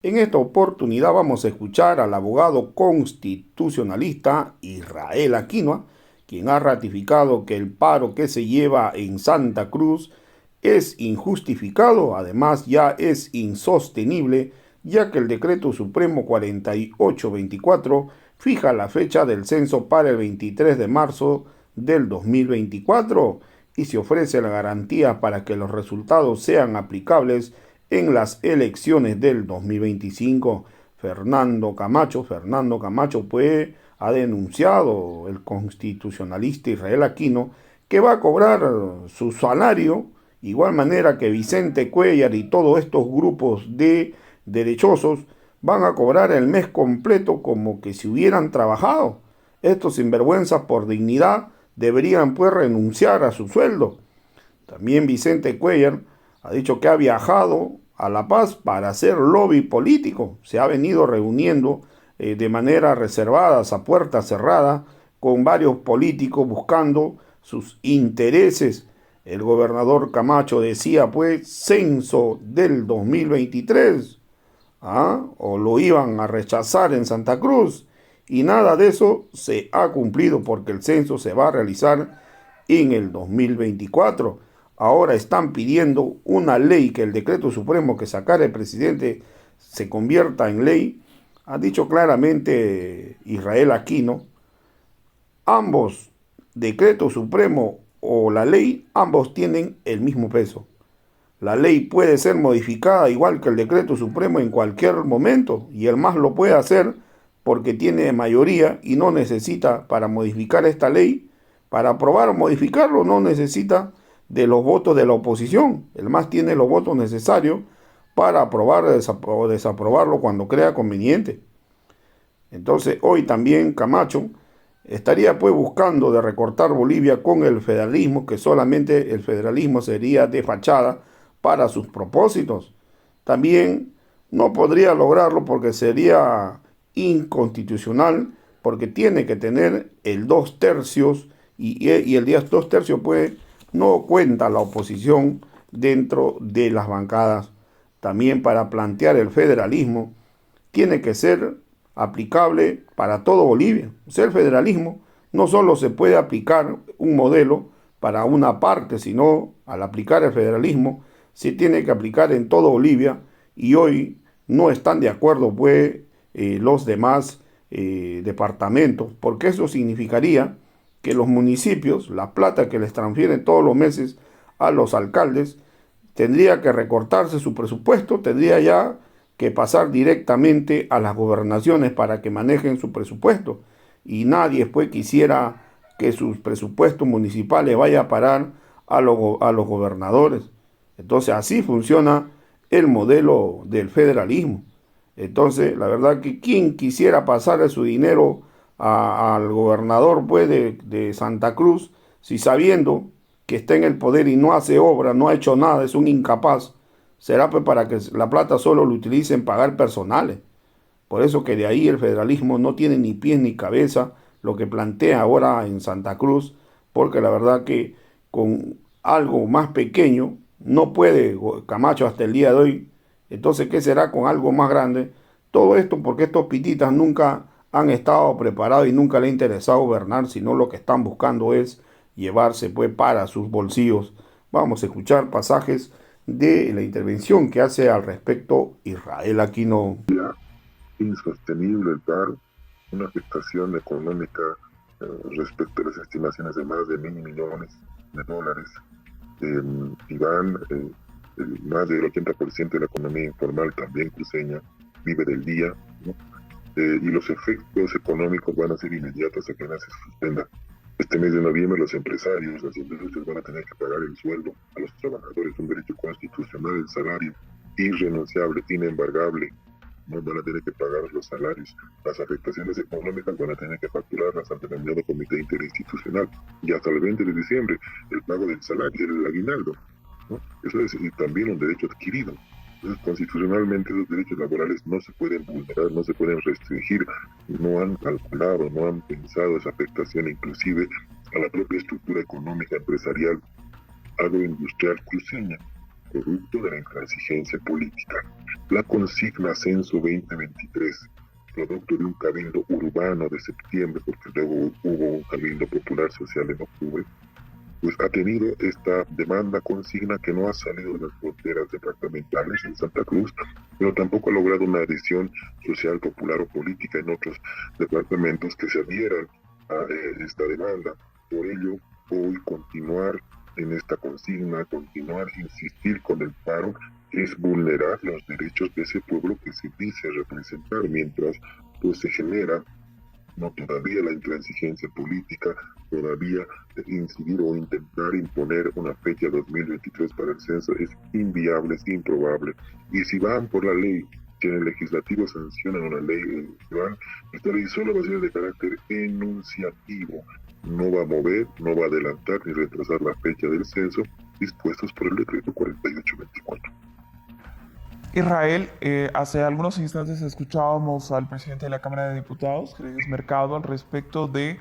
En esta oportunidad vamos a escuchar al abogado constitucionalista Israel Aquino, quien ha ratificado que el paro que se lleva en Santa Cruz es injustificado, además ya es insostenible, ya que el decreto supremo 4824 fija la fecha del censo para el 23 de marzo del 2024 y se ofrece la garantía para que los resultados sean aplicables en las elecciones del 2025. Fernando Camacho pues ha denunciado el constitucionalista Israel Aquino que va a cobrar su salario igual manera que Vicente Cuellar y todos estos grupos de derechosos van a cobrar el mes completo como que si hubieran trabajado. Estos sinvergüenzas por dignidad deberían pues renunciar a su sueldo. También Vicente Cuellar ha dicho que ha viajado a La Paz para hacer lobby político. Se ha venido reuniendo de manera reservada, a puerta cerrada, con varios políticos buscando sus intereses. El gobernador Camacho decía, pues, censo del 2023, o lo iban a rechazar en Santa Cruz, y nada de eso se ha cumplido porque el censo se va a realizar en el 2024. Ahora están pidiendo una ley, que el decreto supremo que sacara el presidente se convierta en ley. Ha dicho claramente Israel Aquino, ambos, decreto supremo o la ley, ambos tienen el mismo peso. La ley puede ser modificada igual que el decreto supremo en cualquier momento y el MAS lo puede hacer porque tiene mayoría y no necesita para modificar esta ley, para aprobar o modificarlo, no necesita de los votos de la oposición. El MAS tiene los votos necesarios para aprobar o desaprobarlo cuando crea conveniente. Entonces hoy también Camacho estaría pues buscando de recortar Bolivia con el federalismo, que solamente el federalismo sería de fachada para sus propósitos. También no podría lograrlo porque sería inconstitucional, porque tiene que tener el 2/3 y el 2/3 pues no cuenta la oposición dentro de las bancadas. También para plantear el federalismo tiene que ser aplicable para todo Bolivia. O sea, el federalismo no solo se puede aplicar un modelo para una parte, sino al aplicar el federalismo se tiene que aplicar en todo Bolivia y hoy no están de acuerdo pues los demás departamentos, porque eso significaría que los municipios, la plata que les transfieren todos los meses a los alcaldes, tendría que recortarse su presupuesto, tendría ya que pasar directamente a las gobernaciones para que manejen su presupuesto. Y nadie pues quisiera que sus presupuestos municipales vaya a parar a los gobernadores. Entonces así funciona el modelo del federalismo. Entonces, la verdad que quien quisiera pasarle su dinero al gobernador pues, de Santa Cruz, si sabiendo que está en el poder y no hace obra, no ha hecho nada, es un incapaz, será pues para que la plata solo lo utilice en pagar personales. Por eso que de ahí el federalismo no tiene ni pies ni cabeza lo que plantea ahora en Santa Cruz, porque la verdad que con algo más pequeño no puede Camacho hasta el día de hoy. Entonces, ¿qué será con algo más grande? Todo esto porque estos pititas nunca han estado preparados y nunca les ha interesado gobernar, sino lo que están buscando es llevarse pues para sus bolsillos. Vamos a escuchar pasajes de la intervención que hace al respecto Israel Aquino. Insostenible el paro, una afectación económica respecto a las estimaciones de más de $1.000 millones, y van más del 80% de la economía informal, también cruceña, vive del día, ¿no? Y los efectos económicos van a ser inmediatos apenas se suspenda. Este mes de noviembre los empresarios, las industrias van a tener que pagar el sueldo a los trabajadores, un derecho constitucional, el salario irrenunciable, inembargable. No van a tener que pagar los salarios. Las afectaciones económicas van a tener que facturarlas ante el denominado comité interinstitucional. Y hasta el 20 de diciembre, el pago del salario, el aguinaldo, ¿no? Eso es también un derecho adquirido. Entonces, constitucionalmente los derechos laborales no se pueden vulnerar, no se pueden restringir. No han calculado, no han pensado esa afectación inclusive a la propia estructura económica, empresarial, agroindustrial cruceña. producto de la intransigencia política. La consigna Censo 2023, producto de un cabildo urbano de septiembre, porque luego hubo un cabildo popular social en octubre, pues ha tenido esta demanda consigna que no ha salido de las fronteras departamentales en Santa Cruz, pero tampoco ha logrado una adhesión social, popular o política en otros departamentos que se adhieran a esta demanda. Por ello, hoy continuar en esta consigna, continuar, insistir con el paro, es vulnerar los derechos de ese pueblo que se dice representar, mientras pues se genera no todavía la intransigencia política, todavía incidir o intentar imponer una fecha 2023 para el censo es inviable, es improbable. Y si van por la ley, si en el legislativo sancionan una ley, esta ley solo va a ser de carácter enunciativo, no va a mover, no va a adelantar ni retrasar la fecha del censo dispuestos por el decreto 4824. Israel, hace algunos instantes escuchábamos al presidente de la Cámara de Diputados, Jesús Mercado, al respecto de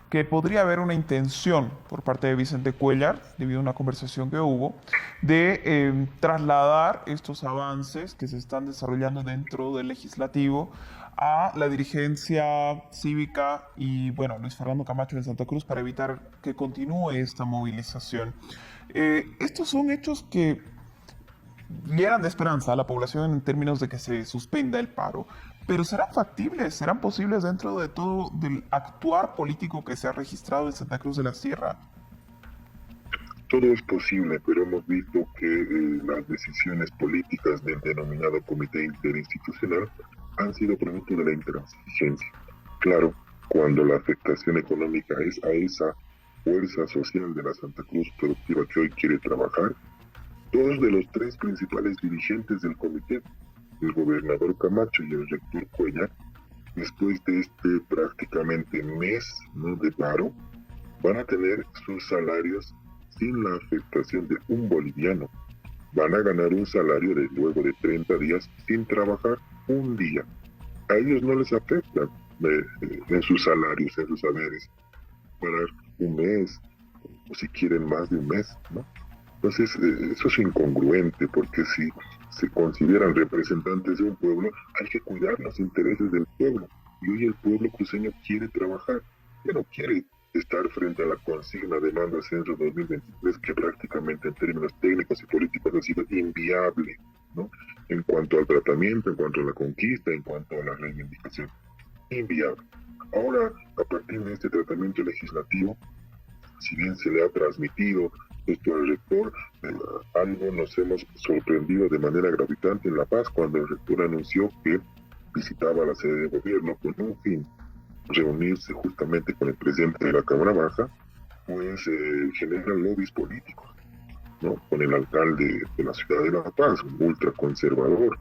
que podría haber una intención por parte de Vicente Cuéllar, debido a una conversación que hubo, de trasladar estos avances que se están desarrollando dentro del legislativo a la dirigencia cívica y, bueno, Luis Fernando Camacho de Santa Cruz para evitar que continúe esta movilización. Estos son hechos que llenan de esperanza a la población en términos de que se suspenda el paro, pero ¿serán factibles? ¿Serán posibles dentro de todo del actuar político que se ha registrado en Santa Cruz de la Sierra? Todo es posible, pero hemos visto que las decisiones políticas del denominado Comité Interinstitucional han sido producto de la intransigencia. Claro, cuando la afectación económica es a esa fuerza social de la Santa Cruz productiva que hoy quiere trabajar, dos de los tres principales dirigentes del comité, el gobernador Camacho y el rector Cuéllar, después de este prácticamente mes, ¿no?, de paro, van a tener sus salarios sin la afectación de un boliviano. Van a ganar un salario de luego de 30 días sin trabajar un día. A ellos no les afecta en sus salarios, en sus saberes, para un mes, o si quieren más de un mes, ¿no? Entonces, eso es incongruente, porque si se consideran representantes de un pueblo, hay que cuidar los intereses del pueblo. Y hoy el pueblo cruceño quiere trabajar, ya no quiere estar frente a la consigna demanda Censo 2023, que prácticamente en términos técnicos y políticos ha sido inviable, ¿no? En cuanto al tratamiento, en cuanto a la conquista, en cuanto a la reivindicación. Inviable. Ahora, a partir de este tratamiento legislativo, si bien se le ha transmitido esto al rector, algo nos hemos sorprendido de manera gravitante en La Paz cuando el rector anunció que visitaba la sede de gobierno con un fin, reunirse justamente con el presidente de la Cámara Baja, pues generan lobbies políticos, ¿no? Con el alcalde de la ciudad de La Paz, un ultraconservador,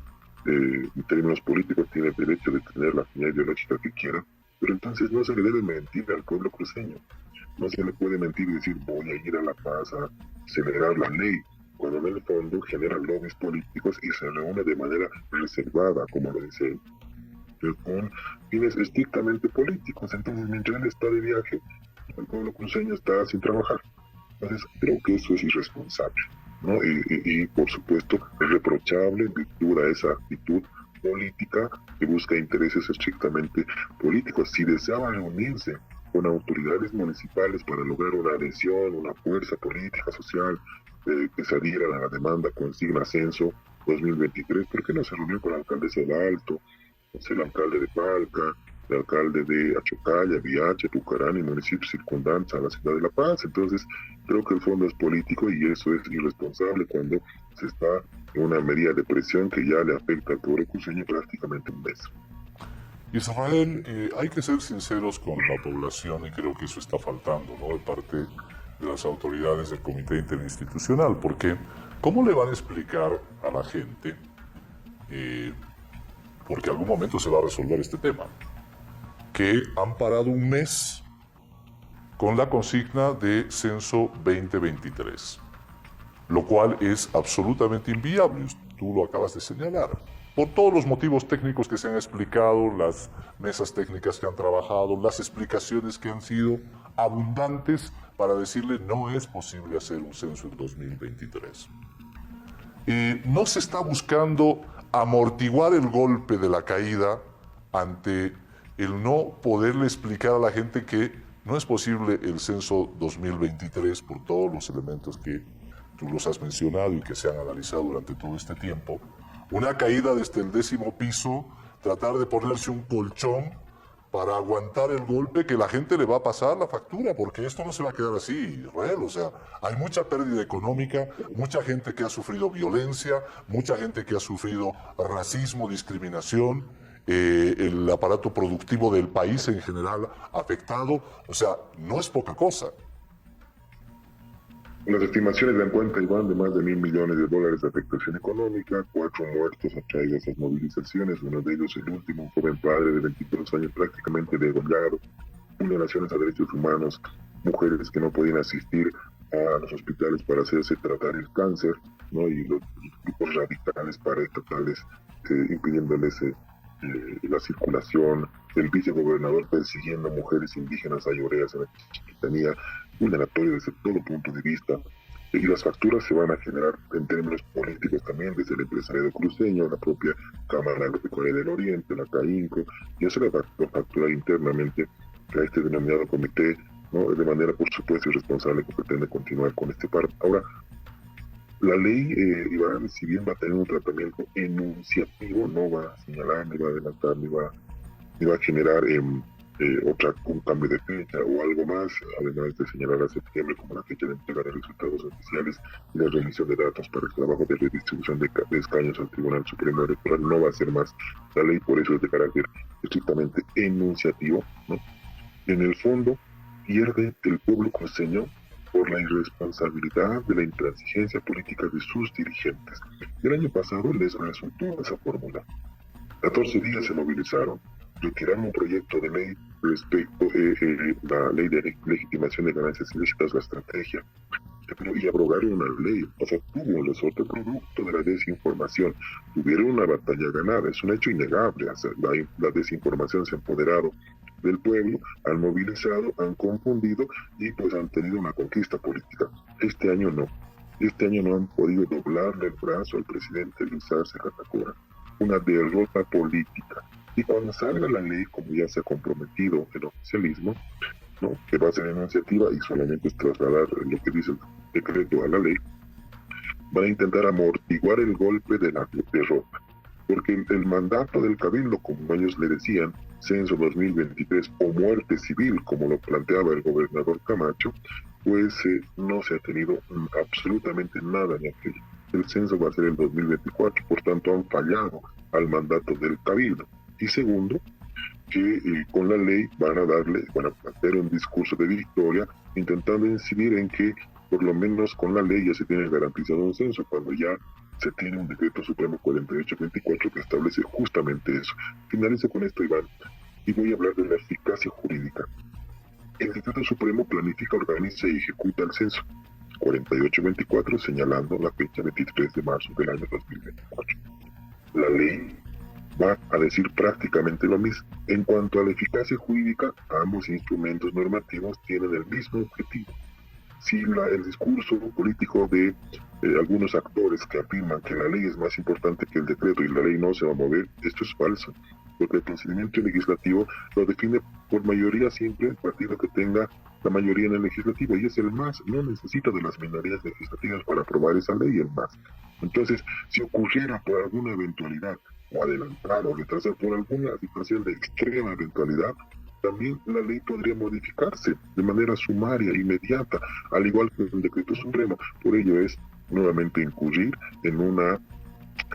en términos políticos tiene el derecho de tener la afinidad ideológica que quiera, pero entonces no se le debe mentir al pueblo cruceño. No se le puede mentir y decir voy a ir a La Paz a celebrar la ley, cuando en el fondo genera lobbies políticos y se reúne de manera reservada, como lo dice él, con fines estrictamente políticos. Entonces, mientras él está de viaje, el pueblo cruceño está sin trabajar. Entonces, creo que eso es irresponsable, ¿no? Y por supuesto, es reprochable en virtud a esa actitud política que busca intereses estrictamente políticos. Si deseaba reunirse con autoridades municipales para lograr una adhesión, una fuerza política, social, que se adhieran a la demanda consigna Censo 2023, ¿por qué no se reunió con la alcaldesa de Alto, el alcalde de Palca, el alcalde de Achocalla, Viache, Pucarán y municipios circundantes a la ciudad de La Paz? Entonces, creo que el fondo es político y eso es irresponsable cuando se está en una medida de presión que ya le afecta al pueblo cruceño prácticamente un mes. Israel, hay que ser sinceros con la población y creo que eso está faltando, ¿no?, de parte de las autoridades del Comité Interinstitucional, porque ¿cómo le van a explicar a la gente, porque algún momento se va a resolver este tema, que han parado un mes con la consigna de Censo 2023, lo cual es absolutamente inviable? Tú lo acabas de señalar. Por todos los motivos técnicos que se han explicado, las mesas técnicas que han trabajado, las explicaciones que han sido abundantes para decirle no es posible hacer un censo en 2023. no se está buscando amortiguar el golpe de la caída ante el no poderle explicar a la gente que no es posible el censo 2023 por todos los elementos que tú los has mencionado y que se han analizado durante todo este tiempo. Una caída desde el 10º piso, tratar de ponerse un colchón para aguantar el golpe, que la gente le va a pasar la factura, porque esto no se va a quedar así, Israel. O sea, hay mucha pérdida económica, mucha gente que ha sufrido violencia, mucha gente que ha sufrido racismo, discriminación, el aparato productivo del país en general afectado. O sea, no es poca cosa. Las estimaciones dan cuenta, Iván, de más de $1.000 millones de afectación económica, 4 muertos a través de esas movilizaciones, uno de ellos el último, un joven padre de 22 años prácticamente degollado, vulneraciones a derechos humanos, mujeres que no podían asistir a los hospitales para hacerse tratar el cáncer, ¿no? Y los grupos radicales paraestatales impidiéndoles la circulación, el vicegobernador persiguiendo mujeres indígenas ayoreas en la Chiquitanía, vulneratorio desde todo punto de vista. Y las facturas se van a generar en términos políticos también, desde el empresariado cruceño, la propia Cámara Agropecuaria del Oriente, la CAINCO, y eso le va a facturar internamente a este denominado comité, ¿no? De manera, por supuesto, irresponsable, que pretende continuar con este paro. Ahora, la ley, Iván, si bien va a tener un tratamiento enunciativo, no va a señalar, ni va a adelantar, ni va a generar un cambio de fecha o algo más, además de señalar a septiembre como la fecha de entregar los resultados oficiales y la remisión de datos para el trabajo de redistribución de escaños al Tribunal Supremo Electoral. No va a ser más la ley, por eso es de carácter estrictamente enunciativo, ¿no? En el fondo, pierde el pueblo cruceño por la irresponsabilidad de la intransigencia política de sus dirigentes. El año pasado les resultó esa fórmula. 14 días se movilizaron, retiraron un proyecto de ley respecto a la ley de legitimación de ganancias ilícitas, la estrategia, y abrogaron una ley. O sea, tuvo un resorte producto de la desinformación. Tuvieron una batalla ganada, es un hecho innegable. O sea, la desinformación se ha apoderado del pueblo, han movilizado, han confundido y pues han tenido una conquista política. Este año no. Este año no han podido doblarle el brazo al presidente Luis Arce Catacora. Una derrota política. Y cuando salga la ley, como ya se ha comprometido el oficialismo, ¿no? Que va a ser iniciativa y solamente es trasladar lo que dice el decreto a la ley, van a intentar amortiguar el golpe de la derrota. Porque el mandato del Cabildo, como ellos le decían, censo 2023 o muerte civil, como lo planteaba el gobernador Camacho, pues no se ha tenido absolutamente nada en aquello. El censo va a ser el 2024, por tanto han fallado al mandato del Cabildo. Y segundo, que con la ley van a hacer un discurso de victoria, intentando incidir en que por lo menos con la ley ya se tiene garantizado un censo, cuando ya se tiene un decreto supremo 4824 que establece justamente eso. Finalizo con esto, Iván, y voy a hablar de la eficacia jurídica. El decreto supremo planifica, organiza y ejecuta el censo 4824, señalando la fecha 23 de marzo del año 2024. La ley va a decir prácticamente lo mismo. En cuanto a la eficacia jurídica, ambos instrumentos normativos tienen el mismo objetivo. Si el discurso político de algunos actores que afirman que la ley es más importante que el decreto y la ley no se va a mover, esto es falso, porque el procedimiento legislativo lo define por mayoría siempre el partido que tenga la mayoría en el legislativo, y es el MAS, no necesita de las minorías legislativas para aprobar esa ley, el MAS. Entonces, si ocurriera por alguna eventualidad, o adelantar o retrasar por alguna situación de extrema eventualidad, también la ley podría modificarse de manera sumaria, inmediata, al igual que el decreto supremo. Por ello es nuevamente incurrir en una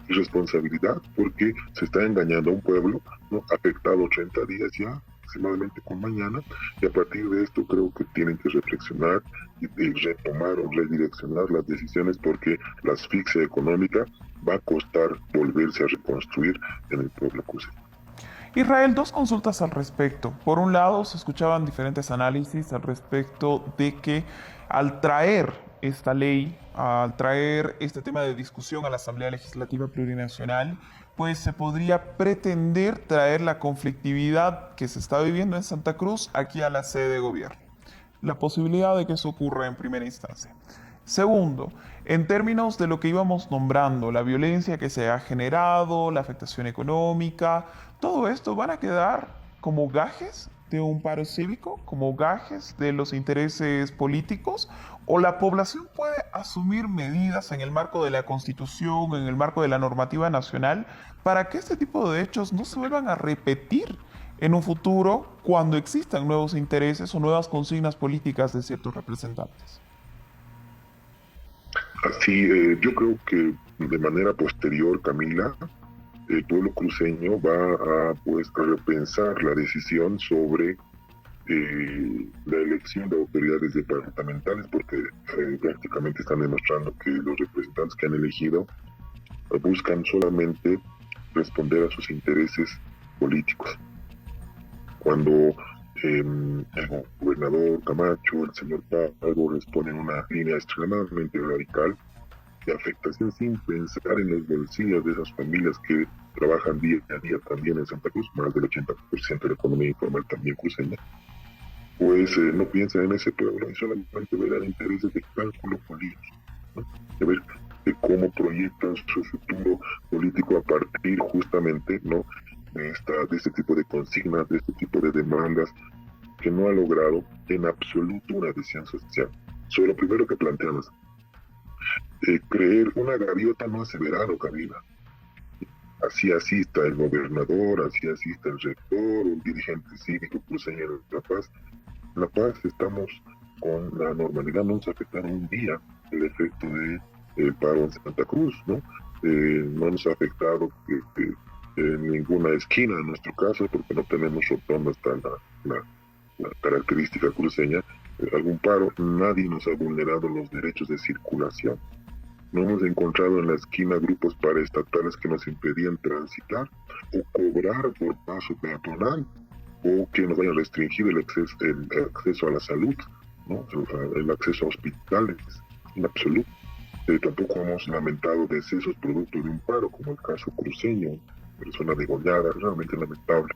irresponsabilidad, porque se está engañando a un pueblo, ¿no? Afectado 30 días ya, aproximadamente con mañana, y a partir de esto creo que tienen que reflexionar y retomar o redireccionar las decisiones, porque la asfixia económica va a costar volverse a reconstruir en el pueblo cruceño. Israel, dos consultas al respecto. Por un lado, se escuchaban diferentes análisis al respecto de que al traer esta ley, al traer este tema de discusión a la Asamblea Legislativa Plurinacional, pues se podría pretender traer la conflictividad que se está viviendo en Santa Cruz aquí a la sede de gobierno. La posibilidad de que eso ocurra en primera instancia. Segundo, en términos de lo que íbamos nombrando, la violencia que se ha generado, la afectación económica, todo esto van a quedar como gajes de un paro cívico, como gajes de los intereses políticos, o la población puede asumir medidas en el marco de la Constitución, en el marco de la normativa nacional, para que este tipo de hechos no se vuelvan a repetir en un futuro cuando existan nuevos intereses o nuevas consignas políticas de ciertos representantes. Así, yo creo que de manera posterior, Camila, el pueblo cruceño va a, pues, a repensar la decisión sobre la elección de autoridades departamentales, porque prácticamente están demostrando que los representantes que han elegido buscan solamente responder a sus intereses políticos. Cuando el gobernador Camacho, el señor Pardo responden una línea extremadamente radical de afectación sin pensar en los bolsillos de esas familias que trabajan día a día también en Santa Cruz, más del 80% de la economía informal también cruceña, pues no piensan en ese pueblo y solamente verán intereses de cálculo político, ¿no? De ver de cómo proyectan su futuro político a partir justamente, ¿no?, de este tipo de consignas, de este tipo de demandas que no ha logrado en absoluto una adhesión social. Sobre lo primero que planteamos, creer una gaviota no hace verano, Camila. Así asista el gobernador, así asista el rector, un dirigente cívico cruceño de La Paz. En La Paz estamos con la normalidad, no nos afectaron un día el efecto del paro en Santa Cruz, ¿no? No nos ha afectado en ninguna esquina en nuestro caso, porque no tenemos rotonda hasta la característica cruceña, algún paro. Nadie nos ha vulnerado los derechos de circulación. No hemos encontrado en la esquina grupos paraestatales que nos impedían transitar o cobrar por paso peatonal, o que nos hayan restringido el acceso a la salud, ¿no?, el acceso a hospitales, en absoluto. Tampoco hemos lamentado decesos producto de un paro, como el caso cruceño, persona degollada, realmente lamentable.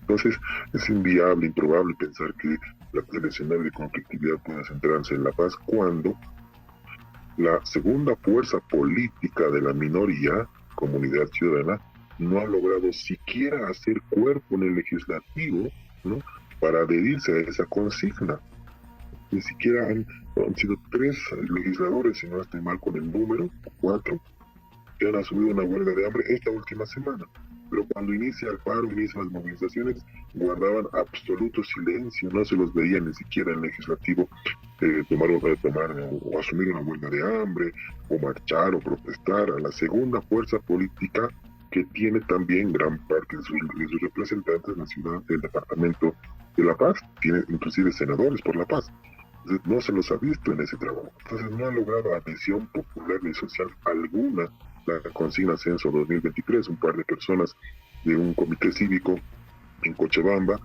Entonces, es inviable, improbable pensar que el escenario de conflictividad pueda centrarse en La Paz cuando la segunda fuerza política de la minoría, Comunidad Ciudadana, no ha logrado siquiera hacer cuerpo en el legislativo, ¿no?, para adherirse a esa consigna. Ni siquiera han sido 3 legisladores, si no estoy mal con el número, 4, que han asumido una huelga de hambre esta última semana. Pero cuando inicia el paro, inician las movilizaciones, guardaban absoluto silencio, no se los veía ni siquiera en el legislativo tomar o asumir una huelga de hambre, o marchar o protestar. A la segunda fuerza política que tiene también gran parte de sus representantes en la ciudad del departamento de La Paz, tiene inclusive senadores por La Paz. Entonces, no se los ha visto en ese trabajo. Entonces no ha logrado adhesión popular ni social alguna la consigna Censo 2023, un par de personas de un comité cívico en Cochabamba,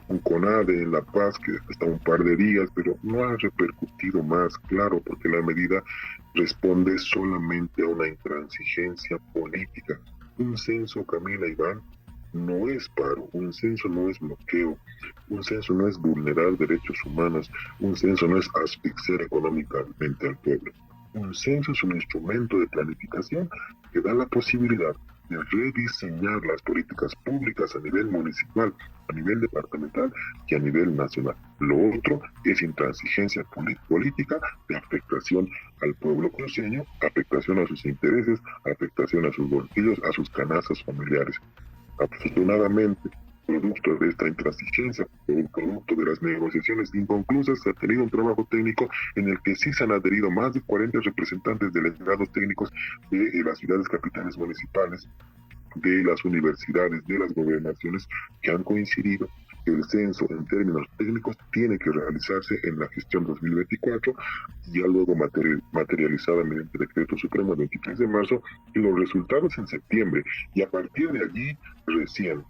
un CONADE en La Paz que está un par de días, pero no ha repercutido más, claro, porque la medida responde solamente a una intransigencia política. Un censo, Camila, Iván, no es paro, un censo no es bloqueo, un censo no es vulnerar derechos humanos, un censo no es asfixiar económicamente al pueblo. Un censo es un instrumento de planificación que da la posibilidad de rediseñar las políticas públicas a nivel municipal, a nivel departamental y a nivel nacional. Lo otro es intransigencia política de afectación al pueblo cruceño, afectación a sus intereses, afectación a sus bolsillos, a sus canastas familiares. Afortunadamente, producto de esta intransigencia, producto de las negociaciones inconclusas, se ha tenido un trabajo técnico en el que sí se han adherido más de 40 representantes delegados técnicos de las ciudades capitales municipales, de las universidades, de las gobernaciones, que han coincidido que el censo en términos técnicos tiene que realizarse en la gestión 2024, ya luego materializada mediante decreto supremo el 23 de marzo, y los resultados en septiembre, y a partir de allí recién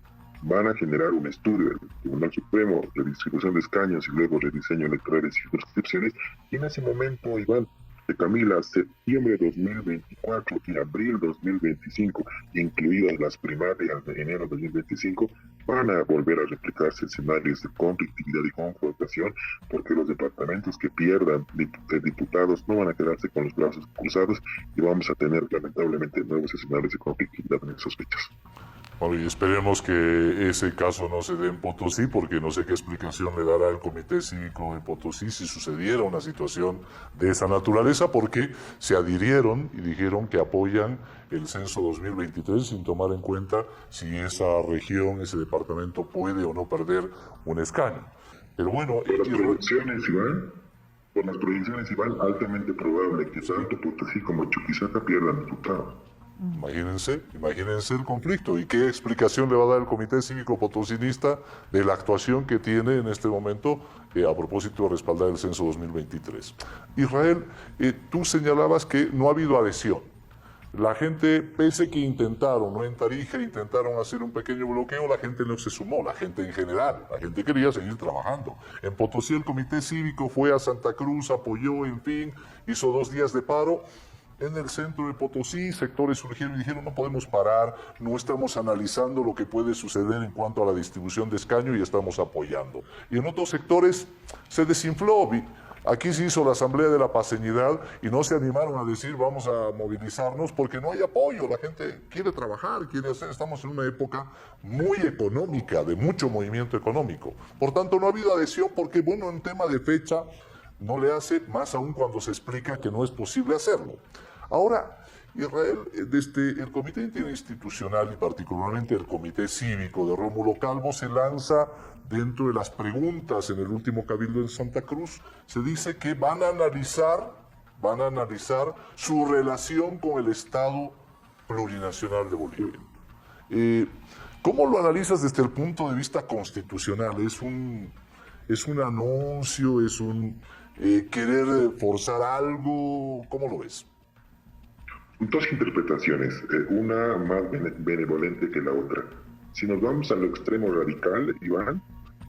van a generar un estudio del Tribunal Supremo de distribución de escaños y luego rediseño electoral y circunscripciones, y en ese momento, Iván, de Camila, septiembre de 2024 y abril 2025, incluidas las primarias de enero 2025, van a volver a replicarse escenarios de conflictividad y confrontación, porque los departamentos que pierdan diputados no van a quedarse con los brazos cruzados y vamos a tener lamentablemente nuevos escenarios de conflictividad en esas fechas. Bueno, y esperemos que ese caso no se dé en Potosí, porque no sé qué explicación le dará el Comité Cívico de Potosí si sucediera una situación de esa naturaleza, porque se adhirieron y dijeron que apoyan el censo 2023 sin tomar en cuenta si esa región, ese departamento puede o no perder un escaño. Pero bueno, por las proyecciones, Iván, altamente probable que tanto Potosí como Chuquisaca pierdan diputados. Imagínense el conflicto. ¿Y qué explicación le va a dar el Comité Cívico Potosinista de la actuación que tiene en este momento a propósito de respaldar el censo 2023? Israel, tú señalabas que no ha habido adhesión. La gente, pese que intentaron, ¿no? En Tarija intentaron hacer un pequeño bloqueo, la gente no se sumó, la gente en general, la gente quería seguir trabajando. En Potosí el Comité Cívico fue a Santa Cruz, apoyó, en fin, hizo 2 días de paro. En el centro de Potosí, sectores surgieron y dijeron no podemos parar, no estamos analizando lo que puede suceder en cuanto a la distribución de escaño y estamos apoyando. Y en otros sectores se desinfló. Aquí se hizo la Asamblea de la Paceñidad y no se animaron a decir vamos a movilizarnos porque no hay apoyo, la gente quiere trabajar, quiere hacer, estamos en una época muy económica, de mucho movimiento económico. Por tanto no ha habido adhesión porque, bueno, en tema de fecha no le hace, más aún cuando se explica que no es posible hacerlo. Ahora, Israel, desde el Comité Interinstitucional y particularmente el Comité Cívico de Rómulo Calvo se lanza dentro de las preguntas en el último Cabildo en Santa Cruz, se dice que van a analizar su relación con el Estado plurinacional de Bolivia. ¿Cómo lo analizas desde el punto de vista constitucional? ¿Es un anuncio? ¿Es un querer forzar algo? ¿Cómo lo ves? Dos interpretaciones, una más benevolente que la otra. Si nos vamos al extremo radical, Iván,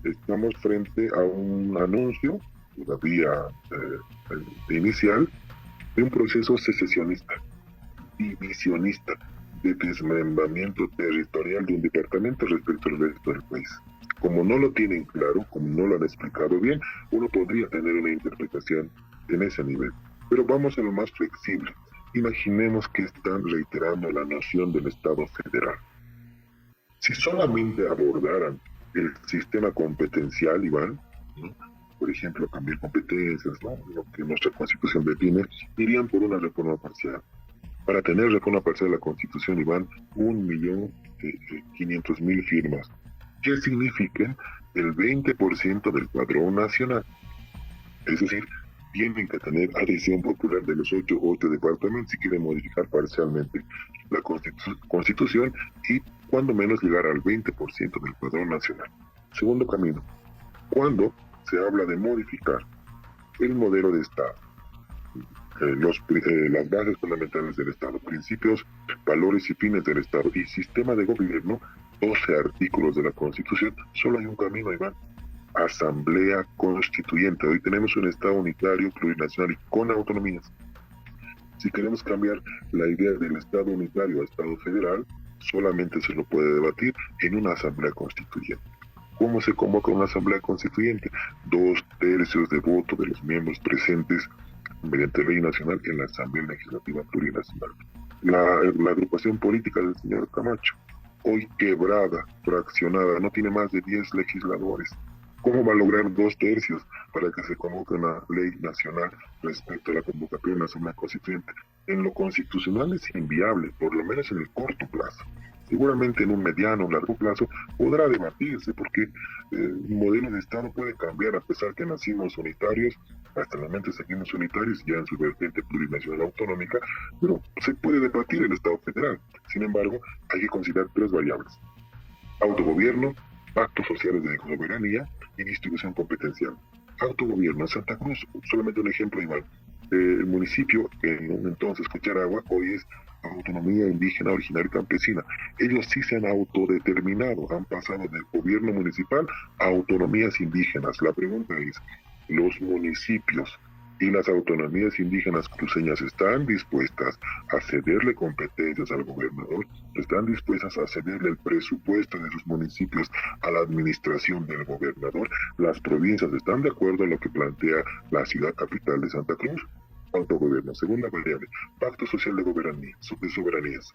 estamos frente a un anuncio, todavía inicial, de un proceso secesionista, divisionista, de desmembramiento territorial de un departamento respecto al resto del país. Como no lo tienen claro, como no lo han explicado bien, uno podría tener una interpretación en ese nivel. Pero vamos a lo más flexible. Imaginemos que están reiterando la noción del Estado federal. Si solamente abordaran el sistema competencial, Iván, ¿no? Por ejemplo, cambiar competencias, ¿no? Lo que nuestra Constitución define, irían por una reforma parcial. Para tener reforma parcial de la Constitución, Iván, 1.500.000 firmas, que significan el 20% del padrón nacional. Es decir, tienen que tener adhesión popular de los 8 departamentos si quieren modificar parcialmente la Constitución y cuando menos llegar al 20% del padrón nacional. Segundo camino, cuando se habla de modificar el modelo de Estado, las bases fundamentales del Estado, principios, valores y fines del Estado y sistema de gobierno, 12 artículos de la Constitución, solo hay un camino, Iván: Asamblea Constituyente. Hoy tenemos un Estado unitario, plurinacional y con autonomías. Si queremos cambiar la idea del Estado unitario a Estado federal, solamente se lo puede debatir en una Asamblea Constituyente. ¿Cómo se convoca una Asamblea Constituyente? 2/3 de voto de los miembros presentes mediante ley nacional en la Asamblea Legislativa Plurinacional. La agrupación política del señor Camacho, hoy quebrada, fraccionada, no tiene más de 10 legisladores. ¿Cómo va a lograr 2/3 para que se convoque una ley nacional respecto a la convocatoria de una Asamblea Constituyente? En lo constitucional es inviable, por lo menos en el corto plazo. Seguramente en un mediano o largo plazo podrá debatirse porque el modelo de Estado puede cambiar a pesar que nacimos unitarios, hasta el momento seguimos unitarios ya en su vertiente plurinacional autonómica, pero se puede debatir el Estado federal. Sin embargo, hay que considerar 3 variables: autogobierno, pactos sociales de soberanía y distribución competencial. Autogobierno. En Santa Cruz, solamente un ejemplo, Iván. El municipio, en un entonces Cocharagua, hoy es autonomía indígena originaria campesina. Ellos sí se han autodeterminado, han pasado del gobierno municipal a autonomías indígenas. La pregunta es, ¿los municipios Y las autonomías indígenas cruceñas están dispuestas a cederle competencias al gobernador, están dispuestas a cederle el presupuesto de sus municipios a la administración del gobernador. Las provincias están de acuerdo a lo que plantea la ciudad capital de Santa Cruz. Autogobierno. Segunda variable, pacto social de soberanías.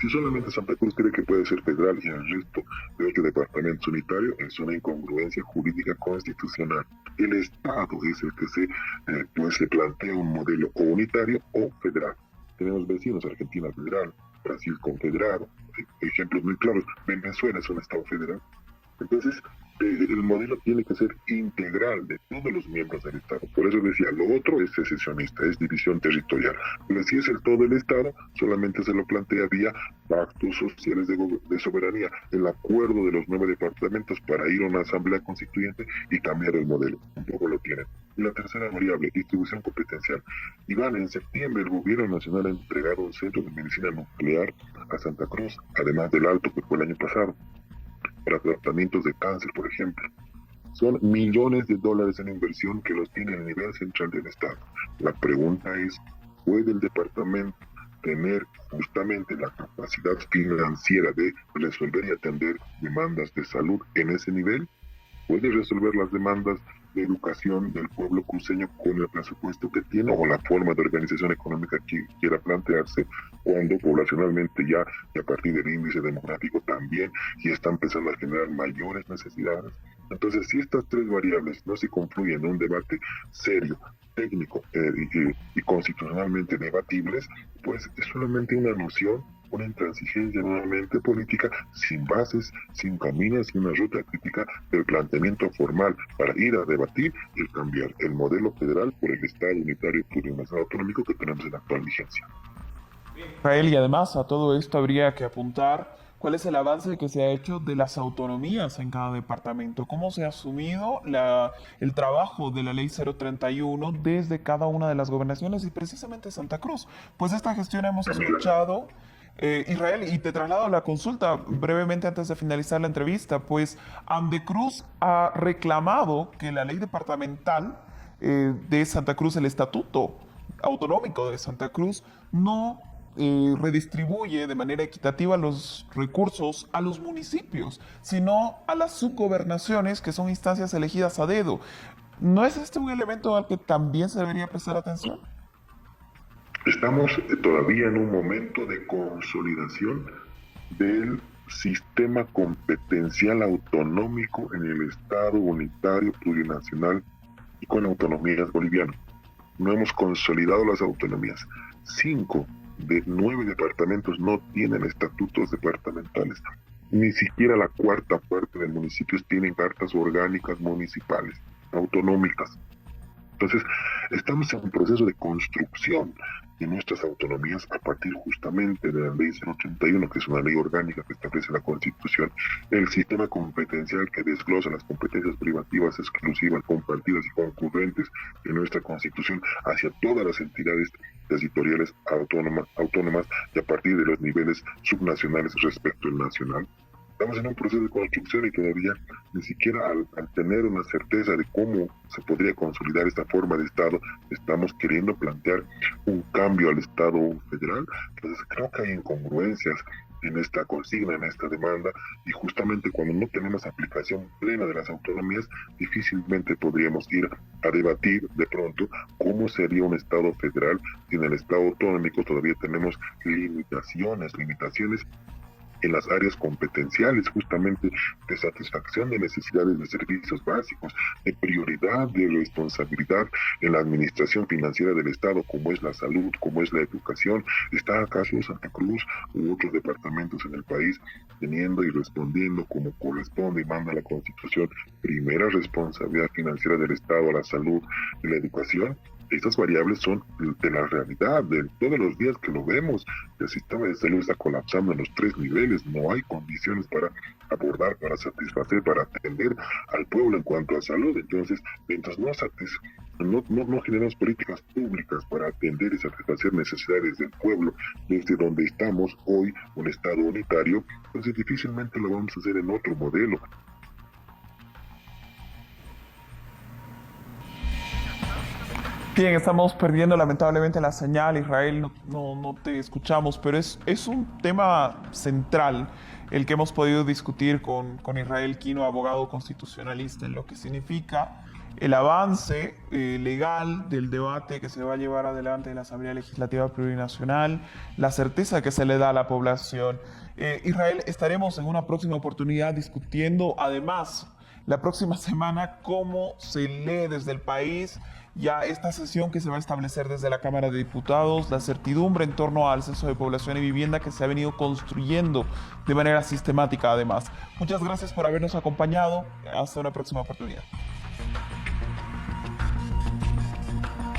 Si solamente Santa Cruz cree que puede ser federal y el resto de 8 departamentos unitarios, es una incongruencia jurídica constitucional. El Estado es el que se plantea un modelo o unitario o federal. Tenemos vecinos, Argentina federal, Brasil confederado, ejemplos muy claros, Venezuela es un Estado federal. Entonces, el modelo tiene que ser integral de todos los miembros del Estado. Por eso decía, lo otro es secesionista, es división territorial. Pero si es el todo el Estado, solamente se lo plantea vía pactos sociales de soberanía, el acuerdo de los 9 departamentos para ir a una asamblea constituyente y cambiar el modelo. Un poco lo tienen. Y la tercera variable, distribución competencial. Iván, en septiembre el gobierno nacional ha entregado un centro de medicina nuclear a Santa Cruz, además del Alto que fue el año pasado, para tratamientos de cáncer, por ejemplo. Son millones de dólares en inversión que los tiene el nivel central del Estado. La pregunta es, ¿puede el departamento tener justamente la capacidad financiera de resolver y atender demandas de salud en ese nivel? ¿Puede resolver las demandas de educación del pueblo cruceño con el presupuesto que tiene o la forma de organización económica que quiera plantearse, cuando poblacionalmente ya y a partir del índice demográfico también ya está empezando a generar mayores necesidades? Entonces, si estas tres variables no se confluyen en un debate serio, técnico y constitucionalmente debatibles, pues es solamente una noción, una intransigencia nuevamente política, sin bases, sin caminos, sin una ruta crítica del planteamiento formal para ir a debatir y cambiar el modelo federal por el Estado unitario plurinacional autonómico que tenemos en la actual vigencia. Rafael, y además a todo esto habría que apuntar cuál es el avance que se ha hecho de las autonomías en cada departamento, cómo se ha asumido el trabajo de la Ley 031 desde cada una de las gobernaciones y precisamente Santa Cruz. Pues esta gestión hemos escuchado. Israel, y te traslado la consulta brevemente antes de finalizar la entrevista, pues Amdecruz ha reclamado que la ley departamental de Santa Cruz, el estatuto autonómico de Santa Cruz, no redistribuye de manera equitativa los recursos a los municipios, sino a las subgobernaciones, que son instancias elegidas a dedo. ¿No es este un elemento al que también se debería prestar atención? Estamos todavía en un momento de consolidación del sistema competencial autonómico en el Estado unitario plurinacional y con autonomías boliviano. No hemos consolidado las autonomías. 5 de 9 departamentos no tienen estatutos departamentales. Ni siquiera la cuarta parte de municipios tienen cartas orgánicas municipales, autonómicas. Entonces, estamos en un proceso de construcción de nuestras autonomías a partir justamente de la Ley 031, que es una ley orgánica que establece la Constitución, el sistema competencial que desglosa las competencias privativas, exclusivas, compartidas y concurrentes de nuestra Constitución hacia todas las entidades territoriales autónomas y a partir de los niveles subnacionales respecto al nacional. Estamos en un proceso de construcción y todavía ni siquiera al tener una certeza de cómo se podría consolidar esta forma de Estado, estamos queriendo plantear un cambio al Estado federal. Entonces creo que hay incongruencias en esta consigna, en esta demanda, y justamente cuando no tenemos aplicación plena de las autonomías, difícilmente podríamos ir a debatir de pronto cómo sería un Estado federal si en el Estado autonómico todavía tenemos limitaciones en las áreas competenciales, justamente de satisfacción de necesidades de servicios básicos, de prioridad, de responsabilidad en la administración financiera del Estado, como es la salud, como es la educación. ¿Está acaso Santa Cruz u otros departamentos en el país teniendo y respondiendo como corresponde y manda la Constitución, primera responsabilidad financiera del Estado a la salud y la educación? Estas variables son de la realidad, de todos los días que lo vemos. El sistema de salud está colapsando en los 3 niveles, no hay condiciones para abordar, para satisfacer, para atender al pueblo en cuanto a salud. Entonces, mientras no generamos políticas públicas para atender y satisfacer necesidades del pueblo desde donde estamos hoy, un Estado unitario, entonces difícilmente lo vamos a hacer en otro modelo. Bien, estamos perdiendo lamentablemente la señal, Israel, no te escuchamos, pero es un tema central el que hemos podido discutir con Israel Quino, abogado constitucionalista, en lo que significa el avance legal del debate que se va a llevar adelante en la Asamblea Legislativa Plurinacional, la certeza que se le da a la población. Israel, estaremos en una próxima oportunidad discutiendo además la próxima semana cómo se lee desde el país ya esta sesión que se va a establecer desde la Cámara de Diputados, la certidumbre en torno al censo de población y vivienda que se ha venido construyendo de manera sistemática además. Muchas gracias por habernos acompañado. Hasta una próxima oportunidad.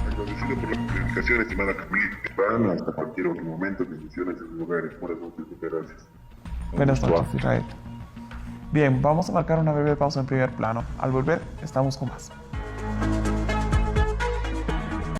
Agradecido por la comunicación, estimada Camila. Hasta cualquier otro momento, bendiciones en sus lugares. Buenas noches, muchas gracias. Buenas noches, Israel. Bien, vamos a marcar una breve pausa en primer plano. Al volver, estamos con más.